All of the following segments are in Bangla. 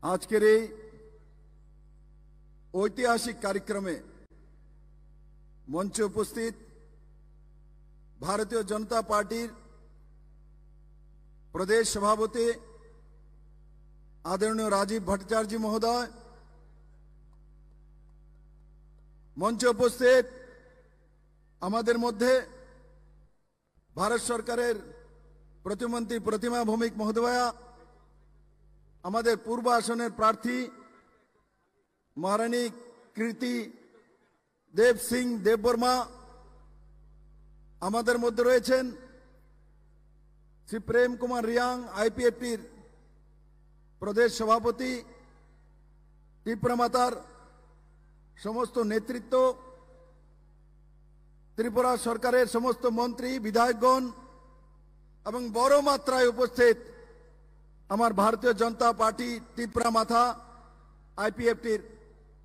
আজকের এই ঐতিহাসিক কার্যক্রমে মঞ্চে উপস্থিত ভারতীয় জনতা পার্টির प्रदेश सभापति आदरणीय राजीव भट्टाचार्य जी महोदय, मंचे उपस्थित आमादेर मध्य भारत सरकारेर प्रतिमंत्री प्रतिमा भौमिक महोदया, आमादेर पूर्व आसनेर प्रार्थी महारानी कीर्ति देव सिंह देवबर्मा आमादेर मध्य रयेछेन श्री प्रेम कुमार रियांग आईपीएफटीर प्रदेश सभापति, त्रिपुरा मातार समस्त नेतृत्व, त्रिपुरा सरकारेर समस्त मंत्री विधायकगण एवं बड़ मात्राय उपस्थित आमार भारतीय जनता पार्टी त्रिपुरा माथा आईपीएफटीर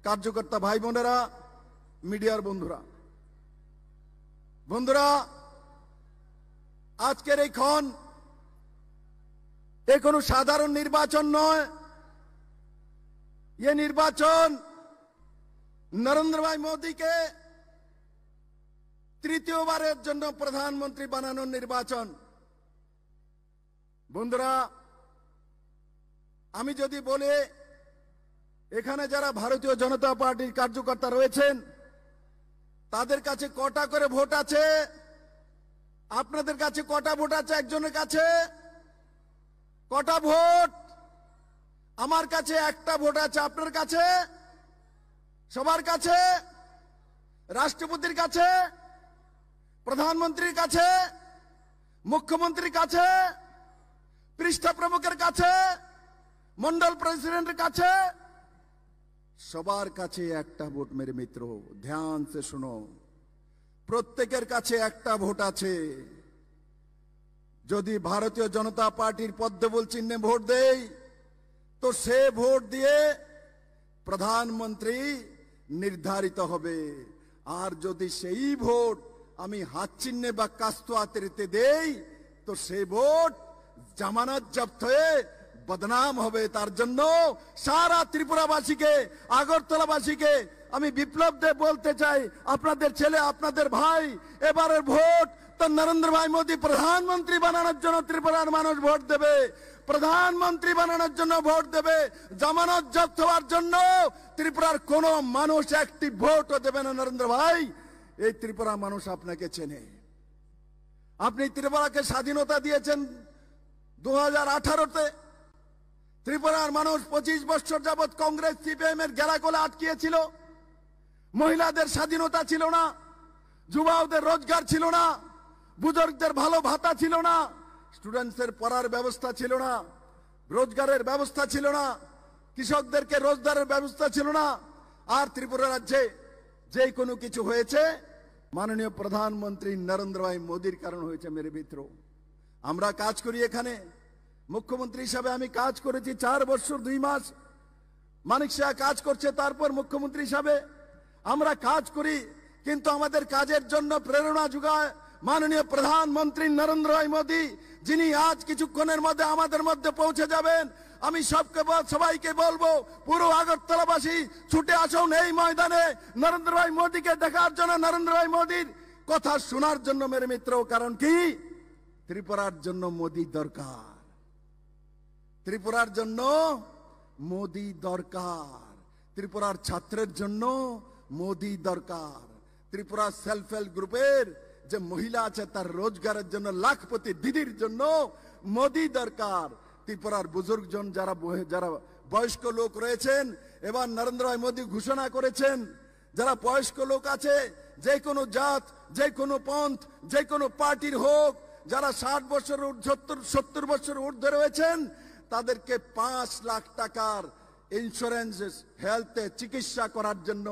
कार्यकर्ता भाई बोनेरा, मीडियार बंधुरा बंधुरा आजकेर এই ক্ষণ ये कोनो साधारण निर्वाचन नय, ये निर्वाचन नरेंद्र भाई मोदी के तृतीयबारेर जन्य प्रधानमंत्री बनानोर निर्वाचन। बंधुरा आमी जदि बोले एखाने जारा भारतीय जनता पार्टीर कार्यकर्ता रयेछेन तादेर काछे कटा करे भोट आछे, आपनादेर काछे कटा भोट आछे, एकजनेर काछे कटा भोट, आमार काछे एकटा भोट आछे, आपनार काछे, सबार काछे, राष्ट्रपतिर काछे, प्रधानमंत्रीर काछे, मुख्यमंत्रीर काछे, पृष्ठ प्रमुखेर काछे, मंडल प्रेसिडेंटेर काछे, सबार काछे एकटा भोट। मेरे मित्रों ध्यान से सुनो, प्रत्येकेर काछे एकटा भोट आछे। यदि भारतीय जनता पार्टीर पद्मफुल चिन्हे भोट देई तो से भोट दिए प्रधानमंत्री निर्धारित होबे, और यदि सेई भोट आमी हाथ चिन्हे बा कास्तो आतरिते देई तो से भोट জামানত জব্দ হয়ে বদনাম হবে। তার জন্য সারা ত্রিপুরাবাসীকে, আগরতলাবাসীকে আমি বিপ্লব দে বলতে চাই, আপনাদের ছেলে আপনাদের ভাই এবারের ভোট তো নরেন্দ্র ভাই মোদি প্রধানমন্ত্রী বানানোর জন্য ত্রিপুরার মানুষ ভোট দেবে, প্রধানমন্ত্রী বানানোর জন্য ভোট দেবে। জামানত জব্দ হওয়ার জন্য ত্রিপুরার কোনো মানুষ একটি ভোটও দেবে না। নরেন্দ্র ভাই, এই ত্রিপুরা মানুষ আপনাকে চেনে। আপনি ত্রিপুরাকে স্বাধীনতা দিয়েছেন 2018-তে। ত্রিপুরার মানুষ 25 বছর যাবৎ কংগ্রেস সিপিএম এর গেরাকলে আটকিয়েছিল। মহিলাদের স্বাধীনতা ছিল না, যুবকদের রোজগার ছিল না, বুজুর্গদের ভালো ভাতা ছিল না, স্টুডেন্টসের পড়ার ব্যবস্থা ছিল না, রোজগারের ব্যবস্থা ছিল না, কৃষকদেরকে রোজগারের ব্যবস্থা ছিল না। আর ত্রিপুরা রাজ্যে যে কোনো কিছু হয়েছে মাননীয় প্রধানমন্ত্রী নরেন্দ্র ভাই মোদির কারণ হয়েছে। মেরে মিত্র, আমরা কাজ করি এখানে, মুখ্যমন্ত্রী হিসাবে আমি কাজ করেছি 4 বছর 2 মাস, মানিক শাহ কাজ করছে তারপর মুখ্যমন্ত্রী হিসাবে আমরা কাজ করি, কিন্তু আমাদের কাজের জন্য প্রেরণা যোগায় মাননীয় প্রধানমন্ত্রী নরেন্দ্র ভাই মোদি, যিনি আজ কিছুক্ষণের মধ্যে আমাদের মধ্যে পৌঁছে যাবেন। আমি সবাইকে বলবো, পুরো আগরতলাবাসী ছুটে আসুন এই ময়দানে নরেন্দ্র ভাই মোদিকে দেখার জন্য, নরেন্দ্র ভাই মোদির কথা শোনার জন্য। মেরে মিত্র, কারণ কি ত্রিপুরার জন্য মোদি দরকার, ত্রিপুরার জন্য মোদি দরকার, ত্রিপুরার ছাত্রের জন্য মোদি দরকার, ত্রিপুরা সেলফ হেল্প গ্রুপের যে মহিলা আছে তার রোজগারের জন্য, লাখপতি দিদির জন্য মোদি দরকার। ত্রিপুরার বুজুর্গজন যারা বয়স্ক লোক রয়েছেন, এবার নরেন্দ্র ভাই মোদি ঘোষণা করেছেন যারা বয়স্ক লোক আছে, যে কোনো জাত, যে কোনো পন্থ, যে কোনো পার্টির হোক, যারা 60 বছর 70 বছর ঊর্ধ্বে রয়েছেন তাদেরকে 5 লাখ টাকার ইন্স্যুরেন্স হেলথে চিকিৎসা করার জন্য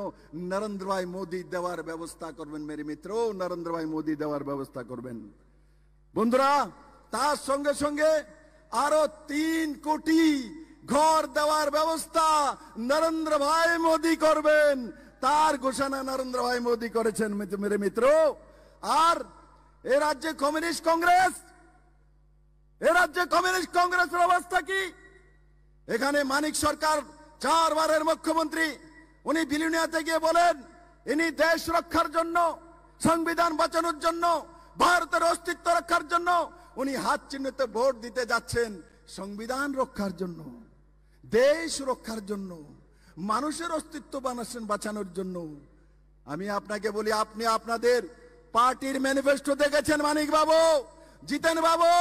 নরেন্দ্র ভাই মোদি দেওয়ার ব্যবস্থা করবেন। মেরে মিত্র, নরেন্দ্র ভাই মোদি দেওয়ার ব্যবস্থা করবেন। বন্ধুরা, তার সঙ্গে সঙ্গে আরো 3 কোটি ঘর দেওয়ার ব্যবস্থা নরেন্দ্র ভাই মোদি করবেন। তার ঘোষণা নরেন্দ্র ভাই মোদি করেছেন। মেরে মিত্র, আর এ রাজ্যে কমিউনিস্ট কংগ্রেসের অবস্থা কি? এখানে মানিক সরকার 4 বারের মুখ্যমন্ত্রী, উনি বিলুনিয়াতে গিয়ে বলেন ইনি দেশ রক্ষার জন্য, সংবিধান বাঁচানোর জন্য, ভারতের অস্তিত্ব রক্ষার জন্য উনি হাত চিহ্নিত ভোট দিতে যাচ্ছেন। সংবিধান রক্ষার জন্য, দেশ রক্ষার জন্য, মানুষের অস্তিত্ব বাঁচানোর জন্য। আমি আপনাকে বলি, আপনি আপনাদের পার্টির ম্যানিফেস্টো দেখেছেন মানিক বাবু, জিতেন বাবু,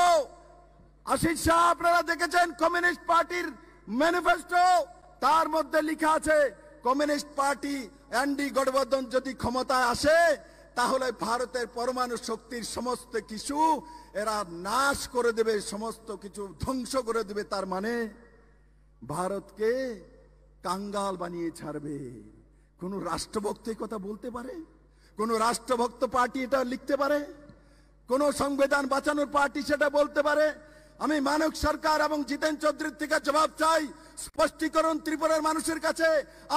আশিস শাহ, আপনারা দেখেছেন কমিউনিস্ট পার্টির ম্যানিফেস্টো? তার মধ্যে লেখা আছে কমিউনিস্ট পার্টি এনডি গঠবন্ধন যদি ক্ষমতায় আসে তাহলে ভারতের পরমাণু শক্তির সমস্ত কিছু এরা নাশ করে দেবে, সমস্ত কিছু ধ্বংস করে দেবে। তার মানে ভারতকে কাঙ্গাল বানিয়ে ছাড়বে। কোন রাষ্ট্রভক্ত এই কথা বলতে পারে? কোন রাষ্ট্রভক্ত পার্টি এটা লিখতে পারে? কোন সংবিধান বাঁচানোর পার্টি সেটা বলতে পারে? আমি মানিক সরকার এবং জিতেন চৌধুরীর থেকে জবাব চাই, স্পষ্টীকরণ ত্রিপুরার মানুষের কাছে।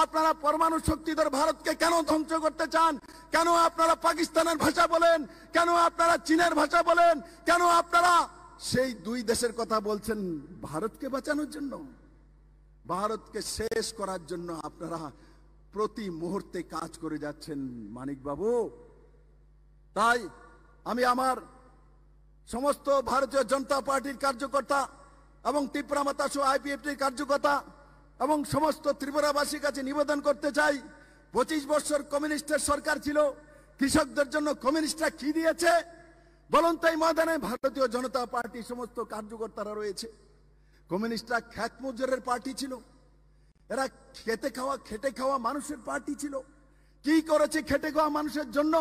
আপনারা পরমাণু শক্তিধর ভারতকে কেন ধ্বংস করতে চান? কেন আপনারা পাকিস্তানের ভাষা বলেন? কেন আপনারা চীনের ভাষা বলেন? কেন আপনারা সেই দুই দেশের কথা বলছেন? ভারতকে বাঁচানোর জন্য, ভারতকে শেষ করার জন্য আপনারা প্রতি মুহূর্তে কাজ করে যাচ্ছেন মানিক বাবু। তাই আমি আমার সমস্ত ভারতীয় জনতা পার্টির কার্যকর্তা এবং ত্রিপুরা মাতা সহ আইপিএফটির কার্যকর্তা এবং সমস্ত ত্রিপুরাবাসীর কাছে নিবেদন করতে চাই, 25 বছর কমিউনিস্টের সরকার ছিল, কৃষকদের জন্য কমিউনিস্টরা কি দিয়েছে বলুন তো? এই ময়দানে ভারতীয় জনতা পার্টির সমস্ত কার্যকর্তারা রয়েছে। কমিউনিস্টরা খ্যাত মজুরের পার্টি ছিল, এরা খেটে খাওয়া মানুষের পার্টি ছিল। কি করেছে খেটে খাওয়া মানুষের জন্য?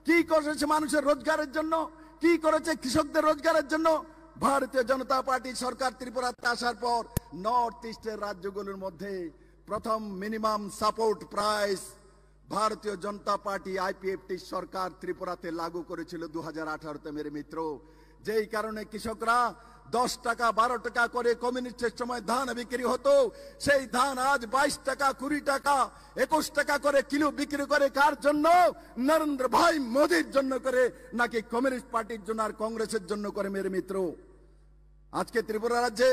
কি করেছে মানুষের রোজগারের জন্য? কি করেছে কৃষকদের রোজগারের জন্য? ভারতীয় জনতা পার্টি সরকার ত্রিপুরাতে আসার পর নর্থ ইস্টের রাজ্যগুলোর মধ্যে প্রথম মিনিমাম সাপোর্ট প্রাইস ভারতীয় জনতা পার্টি আইপিএফটি সরকার ত্রিপুরাতে লাগু করেছিল 2018-তে মেরে মিত্র। যেই কারণে কৃষকরা 10 টাকা 12 টাকা করে কমিউনিস্টের সময় ধান বিক্রি হতো, সেই ধান আজ 22 টাকা 20 টাকা 21 টাকা করে কিলো বিক্রি করে। কার জন্য? নরেন্দ্র ভাই মোদির জন্য করে, নাকি কমিউনিস্ট পার্টির জন্য আর কংগ্রেসের জন্য করে মেরে মিত্র? আজকে ত্রিপুরা রাজ্যে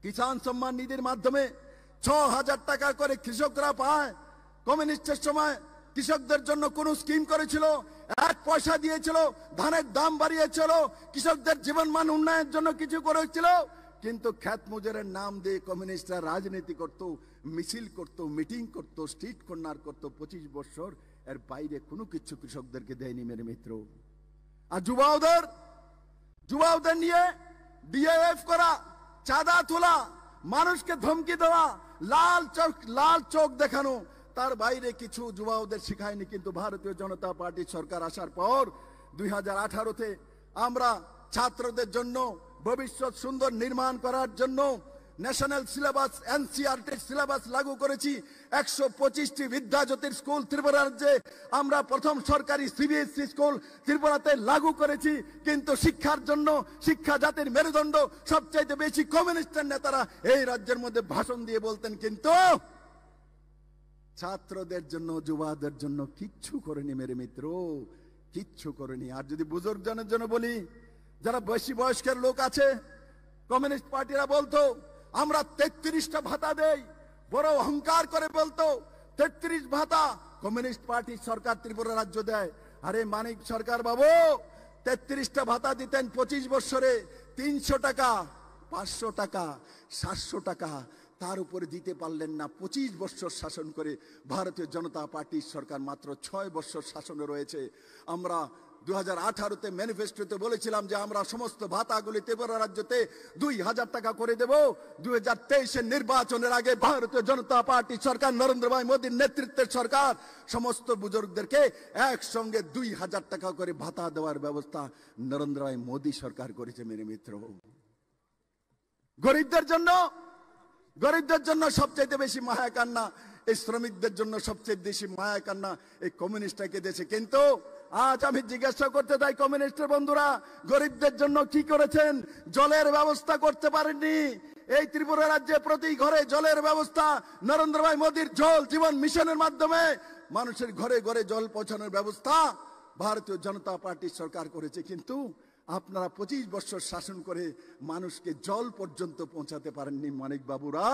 কিষাণ সম্মান নিধির মাধ্যমে 6000 টাকা করে কৃষকরা পায়। কমিউনিস্টের সময় কৃষকদের জন্য কোন স্কিম করেছিল? 1 পয়সা দিয়েছিল? ধানের দাম বাড়িয়েছিল? কৃষকদের জীবনমান উন্নয়নের জন্য কিছু করেছিল? কিন্তু খ্যাত মজুরের নাম দিয়ে কমিউনিস্টরা রাজনীতি করত, মিছিল করত, মিটিং করত, স্ট্রিট কর্নার করত। 25 বছর এর বাইরে কোনো কিছু কৃষকদেরকে দেয়নি মেরে মিত্র। আর যুবাওদের নিয়ে ডিএফ করা, চাঁদা তোলা, মানুষকে ধমকি দেওয়া, লাল চোখ দেখানো, তার বাইরে কিছু যুবাওদের শিখায়নি। কিন্তু ভারতীয় জনতা পার্টি সরকার আসার পর 2018-তে আমরা ছাত্রদের জন্য ভবিষ্যৎ সুন্দর নির্মাণ করার জন্য ন্যাশনাল সিলেবাস এনসিইআরটি সিলেবাস লাগু করেছি। 125টি বিদ্যাজ্যোতির স্কুল ত্রিপুরা রাজ্যে আমরা প্রথম সরকারি সিবিএসই স্কুল ত্রিপুরাতে লাগু করেছি। কিন্তু শিক্ষার জন্য, শিক্ষা জাতির মেরুদণ্ড, সবচাইতে বেশি কমিউনিস্টের নেতারা এই রাজ্যের মধ্যে ভাষণ দিয়ে বলতেন, কিন্তু ছাত্রদের জন্য, যুবাদের জন্য কিচ্ছু করেনি মেরে মিত্র, কিচ্ছু করেনি। আর যদি বুজুর্গজনের জন্য বলি, যারা বেশি বয়স্কের লোক আছে, কমিউনিস্ট পার্টিরা বলতো আমরা 33টা ভাতা দেই, বড় অহংকার করে বলতো 33 ভাতা কমিউনিস্ট পার্টি সরকার ত্রিপুরা রাজ্য দেয়। আরে মানিক সরকার বাবু, 33টা ভাতা দিতেন 25 বছরে, 300 টাকা, 500 টাকা, 700 টাকা, তার উপরে দিতে পারলেন না। 25 বছর শাসন করে ভারতীয় জনতা পার্টির সরকার মাত্র 6 বছর শাসনে রয়েছে। আমরা 2018-তে ম্যানিফেস্টোতে বলেছিলাম যে আমরা সমস্ত ভাতাগুলি ত্রিপুরা রাজ্যতে 2000 টাকা করে দেব। 2023-এর নির্বাচনের আগে ভারতীয় জনতা পার্টি সরকার, নরেন্দ্র ভাই মোদীর নেতৃত্বের সরকার সমস্ত বুজুর্গদেরকে একসঙ্গে 2000 টাকা করে ভাতা দেওয়ার ব্যবস্থা নরেন্দ্র ভাই মোদী সরকার করেছে মেরে মিত্র। গরিবদের জন্য সবচেয়ে বেশি মায়া কান্না, এই শ্রমিকদের জন্য সবচেয়ে বেশি মায়া কান্না এই কমিউনিস্টকে দিয়েছে। কিন্তু আজ আমি জিজ্ঞাসা করতে চাই, কমিউনিস্টের বন্ধুরা গরিবদের জন্য কি করেছেন? জলের ব্যবস্থা করতে পারেননি। এই ত্রিপুরা রাজ্যে প্রতি ঘরে জলের ব্যবস্থা নরেন্দ্র ভাই মোদীর জল জীবন মিশনের মাধ্যমে মানুষের ঘরে ঘরে জল পৌঁছানোর ব্যবস্থা ভারতীয় জনতা পার্টির সরকার করেছে। কিন্তু আপনারা 25 বছর শাসন করে মানুষকে জল পর্যন্ত পৌঁছাতে পারেননি মানিক বাবুরা।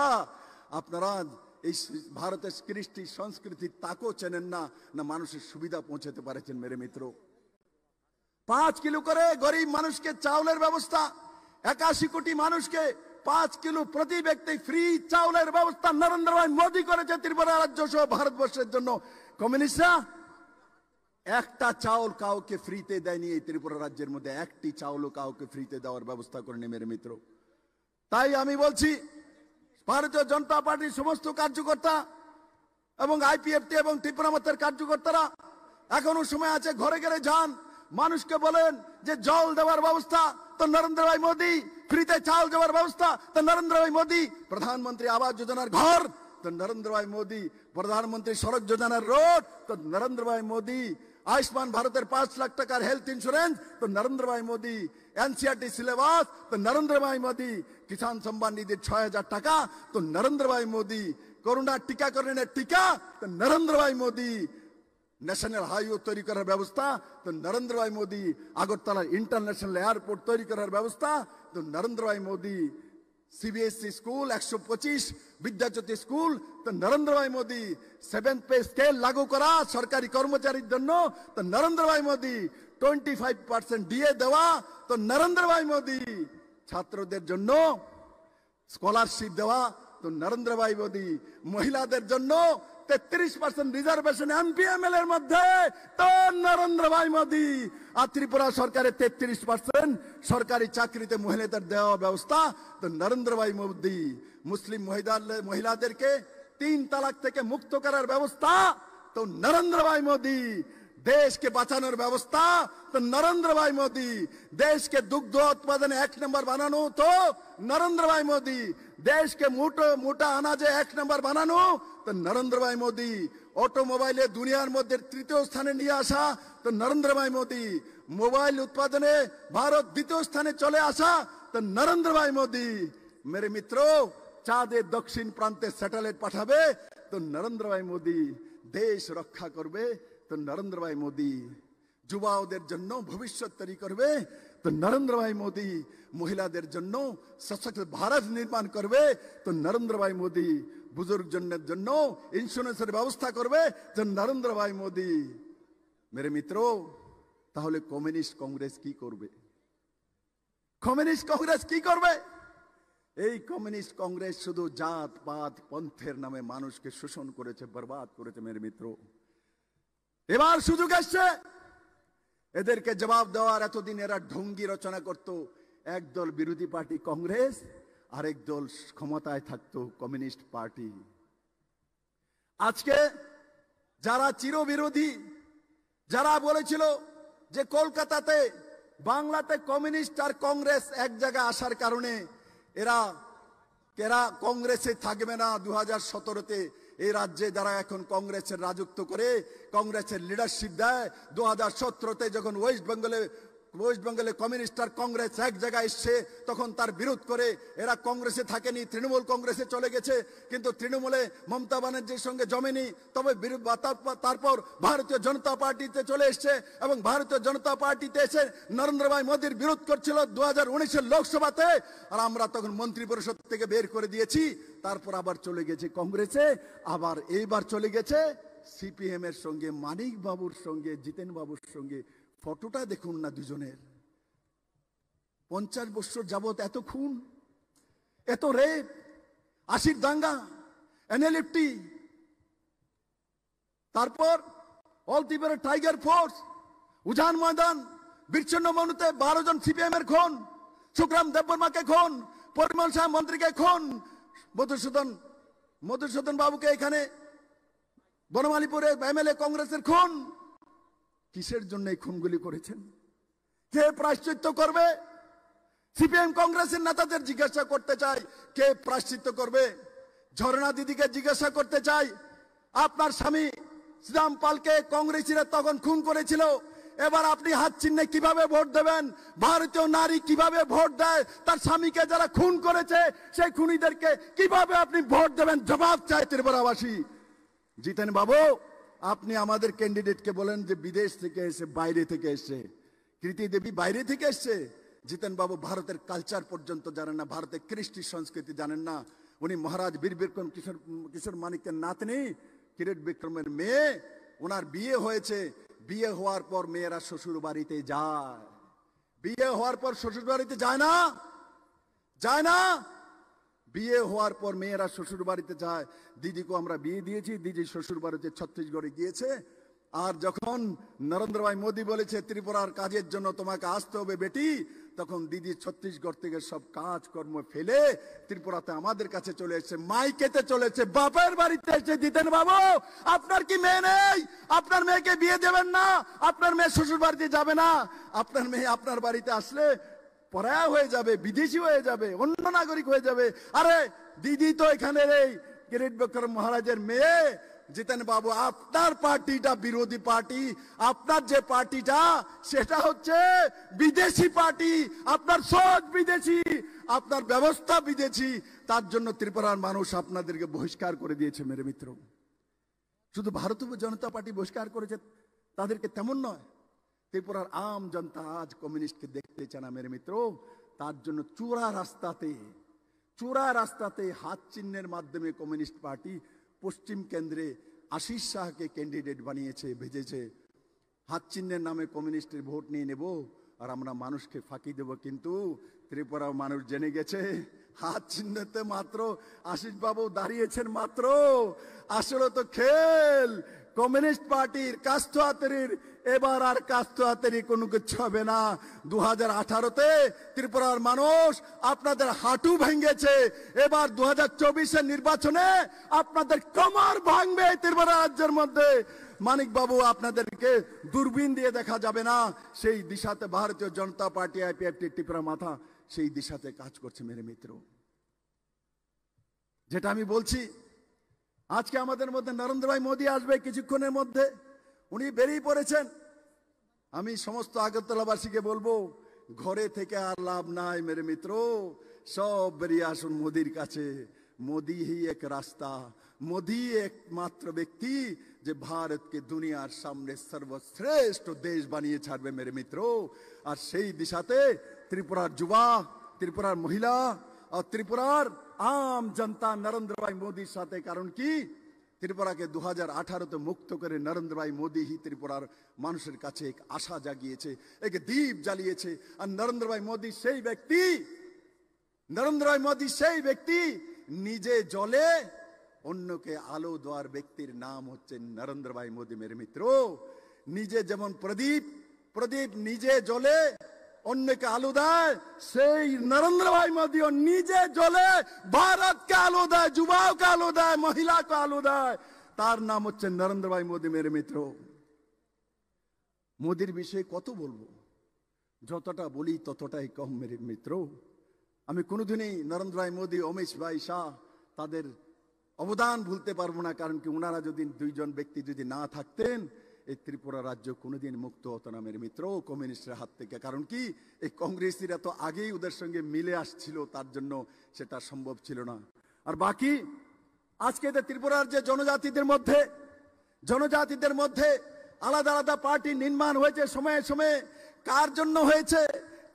আপনারা এই ভারতের কৃষ্টি সংস্কৃতি তাকেও চেনেন না, না মানুষের সুবিধা পৌঁছাতে পারেছেন মেরে মিত্র। 5 কিলো করে গরিব মানুষকে চাউলের ব্যবস্থা, 81 কোটি মানুষকে 5 কিলো প্রতি ব্যক্তি ফ্রি চাউলের ব্যবস্থা নরেন্দ্র ভাই মোদী করেছে ত্রিপুরা রাজ্য সহ ভারতবর্ষের জন্য। কমিউনিস্টরা একটা চাউল কাউকে ফ্রিতে দেয়নি এই ত্রিপুরা রাজ্যের মধ্যে, একটি চাউলও কাউকে ফ্রিতে দেওয়ার ব্যবস্থা করেনি মেরে মিত্র। তাই আমি বলছি ভারতীয় জনতা পার্টির সমস্ত কার্যকর্তা এবং আইপিএফটি এবং ত্রিপুরা মতের কার্যকর্তারা এখনো সময় আছে, ঘরে ঘরে যান, মানুষকে বলেন যে জল দেওয়ার ব্যবস্থা তো নরেন্দ্র ভাই মোদী, ফ্রিতে চাল দেওয়ার ব্যবস্থা তো নরেন্দ্র ভাই মোদী, প্রধানমন্ত্রী আবাস যোজনার ঘর তো নরেন্দ্র ভাই মোদী, প্রধানমন্ত্রী সড়ক যোজনার রোড তো নরেন্দ্র ভাই মোদী, আয়ুষ্মান ভারতের 5 লাখ টাকার হেলথ ইন্স্যুরেন্স তো নরেন্দ্র ভাই মোদী, এনসিআরটি সিলেবাস তো নরেন্দ্র ভাই মোদী, কিষাণ সম্মান নিধির 6000 টাকা তো নরেন্দ্র ভাই মোদী, করোনা টিকাকরণের টিকা তো নরেন্দ্র ভাই মোদী, ন্যাশনাল হাইওয়ে তৈরি করার ব্যবস্থা তো নরেন্দ্র ভাই মোদী, আগরতলার ইন্টারন্যাশনাল এয়ারপোর্ট তৈরি করার ব্যবস্থা তো নরেন্দ্র ভাই মোদী, सीबीएसई स्कूल 125 विद्याज्योति स्कूल तो नरेंद्र भाई मोदी, 7th पे स्केल लागू करा सरकारी कर्मचारी जन्नो तो नरेंद्र भाई मोदी, 25% डीए देवा तो नरेंद्र भाई मोदी, छात्रদের জন্য স্কলারশিপ দেওয়া তো নরেন্দ্র ভাই মোদী, মহিলাদের জন্য 33% রিজার্ভেশন এমপিএমএল এর মধ্যে তো নরেন্দ্র ভাই মোদী, আর ত্রিপুরা সরকারের 33% সরকারি চাকরিতে মহিলাদের দেওয়া ব্যবস্থা তো নরেন্দ্র ভাই মোদী, মুসলিম মহিলাদেরকে 3 তালাক থেকে মুক্ত করার ব্যবস্থা তো নরেন্দ্র ভাই মোদী, देश के বাঁচানোর ব্যবস্থা তো নরেন্দ্র ভাই মোদী, देश के दुग्ध उत्पादन 1 नंबर বানানো তো নরেন্দ্র ভাই মোদী, देश के মোটা अनाजे 1 नंबर বানানো তো নরেন্দ্র ভাই মোদী, অটোমোবাইলে দুনিয়ার মধ্যে তৃতীয় স্থানে নিয়ে আসা তো নরেন্দ্র ভাই মোদী, মোবাইল উৎপাদনে ভারত দ্বিতীয় স্থানে চলে আসা তো নরেন্দ্র ভাই মোদী। मेरे मित्रों, চাঁদের দক্ষিণ প্রান্তে স্যাটেলাইট পাঠাবে তো নরেন্দ্র ভাই মোদী, দেশ রক্ষা করবে তো নরেন্দ্র ভাই মোদী, যুবাদের জন্য ভবিষ্যৎ তৈরি করবে তো নরেন্দ্র ভাই মোদী, মহিলাদের জন্য সশক্ত ভারত নির্মাণ করবে তো নরেন্দ্র ভাই মোদী, বুজুর্গজনদের জন্য ইন্স্যুরেন্সের ব্যবস্থা করবে তো নরেন্দ্র ভাই মোদী। मेरे मित्रों, তাহলে কমিউনিস্ট কংগ্রেস কি করবে? কমিউনিস্ট কংগ্রেস কি করবে? এই কমিউনিস্ট কংগ্রেস শুধু জাত পাত পন্থের নামে মানুষকে শোষণ করেছে, বরবাদ করেছে। मेरे मित्रों, এবার সুযোগ আসছে এদেরকে জবাব দেওয়ার। এতদিন এরা ঢঙ্গি রচনা করত, একদল বিরোধী পার্টি কংগ্রেস, আরেক দল ক্ষমতায় থাকতো কমিউনিস্ট পার্টি। আজকে যারা চিরবিরোধী, যারা বলেছিল যে কলকাতাতে বাংলাতে কমিউনিস্ট আর কংগ্রেস এক জায়গায় আসার কারণে এরা কংগ্রেসে থাকবে না, 2017-তে এই রাজ্যে যারা এখন কংগ্রেসের রাজত্ব করে কংগ্রেসের লিডারশিপ দেয়, 2017-তে যখন ওয়েস্ট বেঙ্গলে কমিউনিস্ট আর কংগ্রেস এক জায়গায় এসছে তখন তার বিরোধ করে এরা কংগ্রেসে থাকেনি, তৃণমূল কংগ্রেসে চলে গেছে। কিন্তু তৃণমূলে মমতা ব্যানার্জির সঙ্গে জমেনি, তবে তারপর ভারতীয় জনতা পার্টিতে চলে এসছে এবং ভারতীয় জনতা পার্টিতে এসে নরেন্দ্র ভাই মোদীর বিরোধ করছিল 2019-এর লোকসভাতে, আর আমরা তখন মন্ত্রী পরিষদ থেকে বের করে দিয়েছি। তারপর আবার চলে গেছে কংগ্রেসে, আবার এইবার চলে গেছে সিপিএম এর সঙ্গে, মানিক বাবুর সঙ্গে, জিতেন বাবুর সঙ্গে। ফটোটা দেখুন না দুজনের, 50 বছর যাবত এত খুন, এত রেপ, 80 দাঙ্গা, এনএলএফটি, তারপর অলতিবের টাইগার ফোর্স, উজান ময়দান, বিচ্ছিন্ন মনুতে 12 জন সিপিএম এর খুন, সুখরাম দেববর্মাকে খুন, পরিমল শাহ মন্ত্রীকে খুন, মধুসূদন বাবুকে এখানে বনমালীপুরে এমএলএ কংগ্রেসের খুন। কিসের জন্য এই খুনগুলি করেছেন? কে প্রায়শ্চিত্ত করবে? সিপিএম কংগ্রেসের নেতাদের জিজ্ঞাসা করতে চাই, কে প্রায়শ্চিত্ত করবে? ঝর্ণা দিদিকে জিজ্ঞাসা করতে চাই, আপনার স্বামী শ্রীরাম পালকে কংগ্রেসীরা তখন খুন করেছিল, এবার আপনি হাত চিহ্নে কিভাবে ভোট দেবেন? ভারতীয় নারী কিভাবে ভোট দেয়? তার স্বামীকে যারা খুন করেছে সেই খুনিদেরকে কিভাবে আপনি ভোট দেবেন? জবাব চাই ত্রিপুরাবাসী। জিতেন বাবু, আপনি আমাদের ক্যান্ডিডেটকে বলেন যে বিদেশ থেকে এসে, বাইরে থেকে এসে, কৃতি দেবী বাইরে থেকে এসছে। জিতেন বাবু ভারতের কালচার পর্যন্ত জানেন না, ভারতের কৃষ্টি সংস্কৃতি জানেন না। উনি মহারাজ বীর বিক্রম কিশোর মানিকের নাতনি কিরিট বিক্রমের মেয়ে, ওনার বিয়ে হয়েছে। বিয়ে হওয়ার পর মেয়েরা শ্বশুর বাড়িতে যায়, বিয়ে হওয়ার পর শ্বশুর বাড়িতে যায় না, যায় না। বিয়ে হওয়ার পর মেয়েরা শ্বশুর বাড়িতে যায়। দিদিকে আমরা বিয়ে দিয়েছি, দিদি শ্বশুর বাড়িতে ছত্তিশগড়ে গিয়েছে। আর যখন নরেন্দ্র ভাই মোদী বলেছে ত্রিপুরার কাজের জন্য তোমাকে আসতে হবে বেটি, তখন দিদি ছত্তিশগড় থেকে সব কাজ কর্ম ফেলে ত্রিপুরাতে আমাদের কাছে চলে এসেছে, মাইকেতে চলেছে, বাপের বাড়িতে এসে। জিতেন বাবু, আপনার কি মেয়ে নেই? আপনার মেয়েকে বিয়ে দেবেন না? আপনার মেয়ে শ্বশুর বাড়িতে যাবে না? আপনার মেয়ে আপনার বাড়িতে আসলে পরায়া হয়ে যাবে, বিদেশি হয়ে যাবে, অন্য নাগরিক হয়ে যাবে। আরে দিদি তো এখানের এই কিরিট বিক্রম মহারাজের মেয়ে। জিতেন বাবু, আপনার পার্টিটা বিরোধী পার্টি, আপনার যে পার্টিটা সেটা হচ্ছে বিদেশি পার্টি, আপনার সোচ বিদেশি, আপনার ব্যবস্থা বিদেশি। তার জন্য ত্রিপুরার মানুষ আপনাদেরকে বহিষ্কার করে দিয়েছে মেরে মিত্র। শুধু ভারতীয় জনতা পার্টি বহিষ্কার করেছে তাদেরকে তেমন নয়, ত্রিপুরার আম জনতা আজ কমিউনিস্টকে দেখতে চায় না মেরে মিত্র। তার জন্য চূড়া রাস্তাতে হাত চিহ্নের মাধ্যমে কমিউনিস্ট পার্টি পশ্চিম কেন্দ্রে আশিস শাহকে ক্যান্ডিডেট বানিয়েছে, ভেজেছে। হাত চিহ্নের নামে কমিউনিস্টের ভোট নিয়ে নেব আর আমরা মানুষকে ফাঁকি দেব। কিন্তু ত্রিপুরা মানুষ জেনে গেছে হাত চিহ্নতে মাত্র আশিস বাবু দাঁড়িয়েছেন মাত্র। আসলে তো খেল কমিউনিস্ট পার্টির কাস্তোয়াতেরির, এবার আর কাস্তোয়াতেরি কোনো কিছু হবে না। 2018-তে ত্রিপুরার মানুষ আপনাদের হাঁটু ভেঙেছে, এবার 2024-এর নির্বাচনে আপনাদের কোমর ভাঙবে ত্রিপুরা রাজ্যের মধ্যে। মানিক বাবু, আপনাদেরকে দূরবীন দিয়ে দেখা যাবে না। সেই দিশাতে ভারতীয় জনতা পার্টি, আইপিএফটি, ত্রিপুরা মাথা সেই দিশাতে কাজ করছে মেরে মিত্র। যেটা আমি বলছি, আজকে আমাদের মধ্যে নরেন্দ্র ভাই মোদী আসবে কিছুক্ষণের মধ্যে, উনি বেরিয়ে পড়েছেন। আমি সমস্ত আগরতলাবাসীকে বলবো, ঘরে থেকে আর লাভ নাই মেরে মিত্র, সব বেরিয়ে আসুন মোদীর কাছে। মোদী হি এক রাস্তা, মোদী একমাত্র ব্যক্তি যে ভারতকে দুনিয়ার সামনে সর্বশ্রেষ্ঠ দেশ বানিয়ে ছাড়বে মেরে মিত্র। আর সেই দিশাতে ত্রিপুরার যুবা, ত্রিপুরার মহিলা আর ত্রিপুরার আম জনতা নরেন্দ্র ভাই মোদীর সাথে। কারণ কি, ত্রিপুরাকে 2018-তে মুক্ত করে নরেন্দ্র ভাই মোদী হি ত্রিপুরার মানুষের কাছে এক আশা জাগিয়েছে, এক দ্বীপ জ্বালিয়েছে। আর নরেন্দ্র ভাই মোদী সেই ব্যক্তি নিজে জ্বলে অন্যকে আলো দেওয়ার ব্যক্তির নাম হচ্ছে নরেন্দ্র ভাই মোদী মেরে মিত্র। নিজে যেমন প্রদীপ নিজে জ্বলে অন্যকে আলো দেয়, সেই নরেন্দ্র ভাই মোদীও নিজে জ্বলে ভারতকে আলো দেয়, যুবাকে আলো দেয়, মহিলাকে আলো দেয়। তার নাম হচ্ছে নরেন্দ্র ভাই মোদী মেরে মিত্র। মোদীর বিষয়ে কত বলবো, যতটা বলি ততটাই কম মেরে মিত্র। আমি কোনোদিনই নরেন্দ্র ভাই মোদী, অমিত ভাই শাহ তাদের অবদান ভুলতে পারবো না। কারণ কি, ওনারা যদি দুইজন ব্যক্তি যদি না থাকতেন, এই ত্রিপুরা রাজ্য কোনোদিন মুক্ত হতো না মেরে মিত্র কমিউনিস্টের হাত থেকে। কারণ কি, এই কংগ্রেসীরা তো আগেই ওদের সঙ্গে মিলে আসছিল, তার জন্য সেটা সম্ভব ছিল না। আর বাকি আজকে ত্রিপুরার যে জনজাতিদের মধ্যে আলাদা আলাদা পার্টি নির্মাণ হয়েছে সময়ে সময়ে, কার জন্য হয়েছে,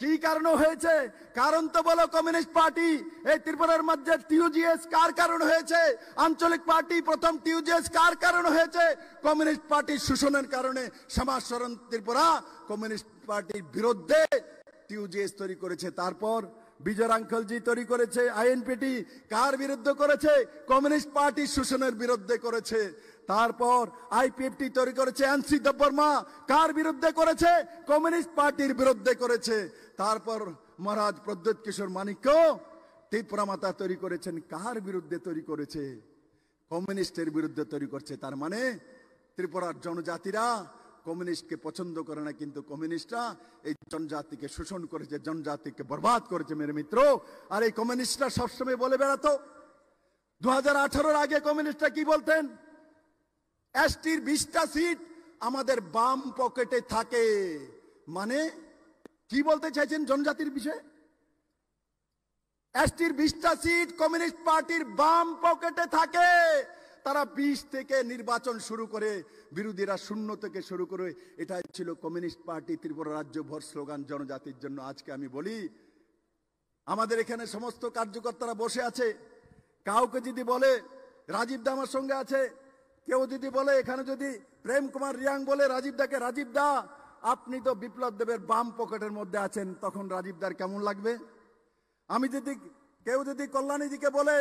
কি কারণে হয়েছে? কারণ তো বলো কমিউনিস্ট পার্টি। এই ত্রিপুরার মধ্যে টিউজিএস কার কারণে হয়েছে? আঞ্চলিক পার্টি প্রথম টিউজিএস কার কারণে হয়েছে? কমিউনিস্ট পার্টির শোষণের কারণে। সমাজসরণ ত্রিপুরা কমিউনিস্ট পার্টির বিরুদ্ধে টিউজিএস তৈরি করেছে। তারপর বিজয় রাঙ্কলজি তৈরি করেছে আইএনপিটি, কার বিরুদ্ধে করেছে? কমিউনিস্ট পার্টির শোষণের বিরুদ্ধে করেছে। তারপর আইপিএফটি তৈরি করেছে এনসি দেববর্মা, কার বিরুদ্ধে করেছে? কমিউনিস্ট পার্টির বিরুদ্ধে করেছে। তারপর মহারাজ প্রদ্যোৎ কিশোর মানিক্য ত্রিপুরা মাতা তৈরি করেছেন, কার বিরুদ্ধে তৈরি করেছে? কমিউনিস্টের বিরুদ্ধে তৈরি করছে। তার মানে ত্রিপুরার জনজাতিরা কমিউনিস্টকে পছন্দ করে না, কিন্তু কমিউনিস্টরা এই জনজাতিকে শোষণ করেছে, জনজাতিকে বরবাদ করেছে মেরে মিত্র। আর এই কমিউনিস্টরা সবসময় বলে বেড়াতো, 2018-এর আগে কমিউনিস্টরা কি বলতেন? এসটির 20টা সিট আমাদের বাম পকেটে থাকে। মানে কি বলতে চাইছেন জনজাতির বিষয়ে? এসটির 20টা সিট কমিউনিস্ট পার্টির বাম পকেটে থাকে। তারা 20 থেকে নির্বাচন শুরু করে, বিরোধীরা 0 থেকে শুরু করে। এটাই ছিল কমিউনিস্ট পার্টি ত্রিপুরা রাজ্য ভর স্লোগান জনজাতির জন্য। আজকে আমি বলি, আমাদের এখানে সমস্ত কার্যকর্তারা বসে আছে। কাউকে যদি বলে রাজীব দা আমার সঙ্গে আছে, কেউ যদি বলে এখানে যদি প্রেম কুমার রিয়াং বলে রাজীব দাকে, রাজীব দা আপনি তো বিপ্লব দেবের বাম পকেটের মধ্যে আছেন, তখন রাজীব দার কেমন লাগবে? আমি যদি কেউ যদি কল্যাণীদিকে বলে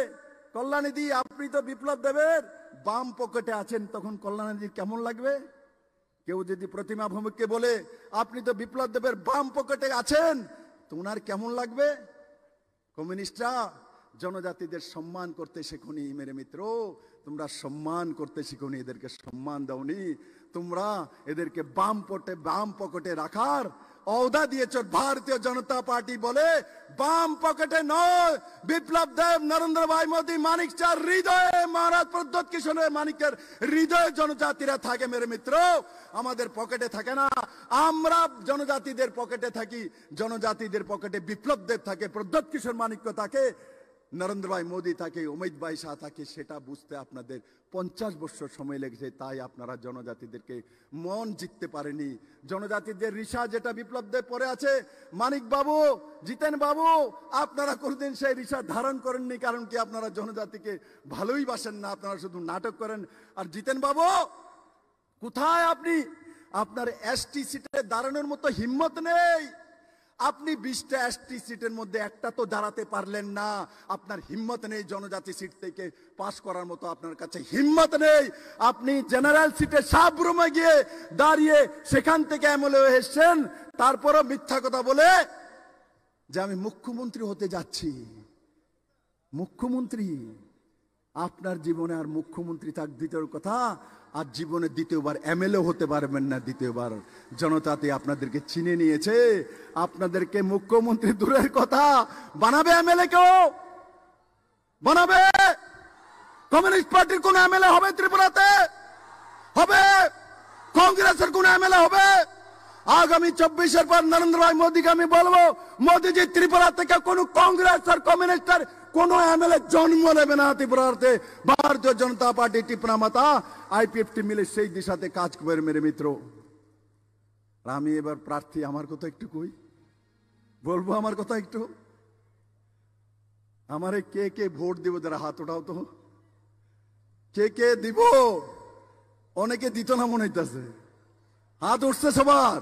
কল্যাণীদি আপনি তো বিপ্লব দেবের বাম পকেটে আছেন, তখন কল্যাণীদির কেমন লাগবে? কেউ যদি প্রতিমা ভৌমিককে বলে আপনি তো বিপ্লব দেবের বাম পকেটে আছেন, তোমার কেমন লাগবে? কমিউনিস্টরা জনজাতিদের সম্মান করতে শেখনি মেরে মিত্র, তোমরা সম্মান করতে শিখুনি, এদেরকে সম্মান দাওনি, তোমরা এদেরকে বাম পকেটে রাখার অহদা দিয়েছ। ভারতীয় জনতা পার্টি বলে বাম পকেটে নয়, বিপ্লব দেব, নরেন্দ্র ভাই মোদী, মানিক চার হৃদয়ে, মহারাজ প্রদ্যোৎ কিশোরের মানিকের হৃদয়ে জনজাতিরা থাকে মেরে মিত্র, আমাদের পকেটে থাকে না। আমরা জনজাতিদের পকেটে থাকি, জনজাতিদের পকেটে বিপ্লব দেব থাকে, প্রদ্যোৎ কিশোর মানিক্য থাকে, নরেন্দ্র ভাই মোদী থাকে, অমিত ভাই শাহ থাকে। সেটা বুঝতে আপনাদের 50 বছর সময় লেগেছে, তাই আপনারা জনজাতিদেরকে মন জিততে পারেনি। জনজাতিদের ঋষা যেটা বিপ্লব দেব পরে আছে, মানিক বাবু, জিতেন বাবু, আপনারা কোনদিন সেই ঋষা ধারণ করেননি। কারণ কি? আপনারা জনজাতিকে ভালোই বাসেন না, আপনারা শুধু নাটক করেন। আর জিতেন বাবু কোথায় আপনি? আপনার এসটি সিটে দাঁড়ানোর মতো হিম্মত নেই। আপনি 20টা এসটি সিটের মধ্যে একটা তো দাঁড়াতে পারলেন না, আপনার হিম্মত নেই। জনজাতি সিট থেকে পাস করার মতো আপনার কাছে হিম্মত নেই। আপনি জেনারেল সিটে সাবরুমে গিয়ে দাঁড়িয়ে সেখান থেকে এমএলএ এসেছেন, তারপরও মিথ্যা কথা বলে যে আমি মুখ্যমন্ত্রী হতে যাচ্ছি। মুখ্যমন্ত্রী আপনার জীবনে আর মুখ্যমন্ত্রী থাক দ্বিতীয় কথা, আর জীবনে দ্বিতীয়বার এমএলএ হতে পারবেন না। দ্বিতীয়বার জনতাতে আপনাদেরকে চিনে নিয়েছে, আপনাদেরকে মুখ্যমন্ত্রী দূরের কথা বানাবে এমএলএ কেউ বানাবে? কমিউনিস্ট পার্টির কোন এমএলএ হবে ত্রিপুরাতে? হবে? কংগ্রেসের কোন এমএলএ হবে? আগামী 24-এর পর নরেন্দ্র ভাই মোদীকে আমি বলবো, মোদীজি ত্রিপুরা থেকে কোন কংগ্রেস আর কমিউনিস্টের কোন এমএলএ জন্ম নেবে না ত্রিপুরাতে। ভারতীয় জনতা পার্টি টিপনা মাতা আইপিএফটি মিলে সেই দিশাতে কাজ করবে মেরে মিত্র। আমি এবার প্রার্থী, আমার কথা একটু কই, বলবো আমার কথা একটু। আমারে কে কে ভোট দিব? যারা হাত ওঠাও তো, কে কে দিব? অনেকে দিত না মনে হইতেছে, হাত উঠছে সবার,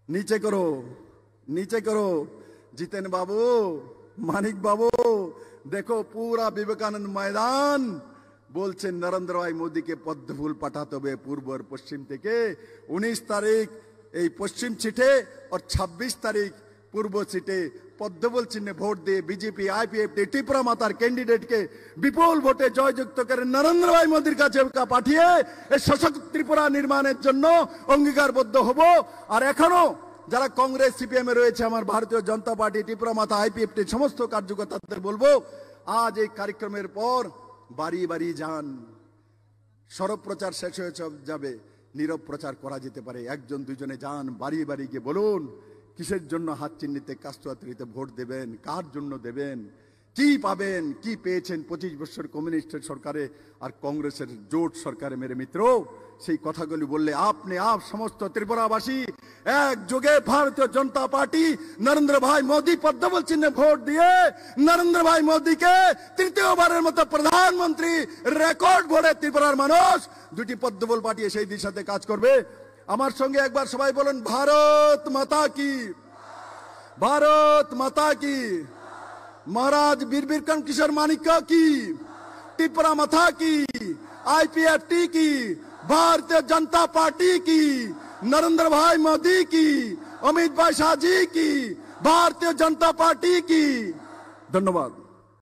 নিচে করো, নিচে করো। জিতেন বাবু, মানিক বাবু, দেখো পুরা বিবেকানন্দ ময়দান বলছেন নরেন্দ্র ভাই মোদীকে পদ্ম ফুল পাঠাতে হবে পূর্ব আর পশ্চিম থেকে। 19 তারিখ এই পশ্চিম সিটে আর 26 তারিখ পূর্ব সিটে পদ্মফুল চিহ্নে ভোট দিয়ে বিজেপি আইপিএফটি ত্রিপুরা মাতার ক্যান্ডিডেটকে বিপুল ভোটে জয়যুক্ত করে নরেন্দ্র ভাই মোদীর কাছে পাঠিয়ে এই সশক্ত ত্রিপুরা নির্মাণের জন্য অঙ্গীকারবদ্ধ হব। আর এখনো যারা কংগ্রেস সিপিএম এ রয়েছে, আমার ভারতীয় জনতা পার্টি ত্রিপুরা মাতা আইপিএফটি সমস্ত কার্যকর্তাদের বলবো, আজ এই কার্যক্রমের পর বাড়ি বাড়ি যান। সরব প্রচার শেষ হয়ে যাবে, নীরব প্রচার করা যেতে পারে। একজন দুজনে যান, বাড়ি বাড়ি গিয়ে বলুন কিসের জন্য হাত চিহ্নিতে কাস্তুয়াত্রীতে ভোট দেবেন, কার জন্য দেবেন, কি পাবেন, কি পেয়েছেন 25 বছর কমিউনিস্টের সরকারে আর কংগ্রেসের জোট সরকারে মেরে মিত্র। সেই কথাগুলি বললে আপনি সমস্ত ত্রিপুরাবাসী একযোগে ভারতীয় জনতা পার্টি নরেন্দ্র ভাই মোদী পদ্মফুল চিহ্নে ভোট দিয়ে নরেন্দ্র ভাই মোদীকে তৃতীয়বারের মতো প্রধানমন্ত্রী রেকর্ড ভোটে ত্রিপুরার মানুষ দুটি পদ্মফুল পাঠিয়ে সেই দিশাতে কাজ করবে। আমার সঙ্গে একবার সবাই বলুন, ভারত মাতা কি, ভারত মাতা কি, महाराज वीर बिरकन किशोर मानिका की, टिपरा माता की, आईपीएफटी की, भारतीय जनता पार्टी की, नरेंद्र भाई मोदी की, अमित भाई शाह जी की, भारतीय जनता पार्टी की। धन्यवाद।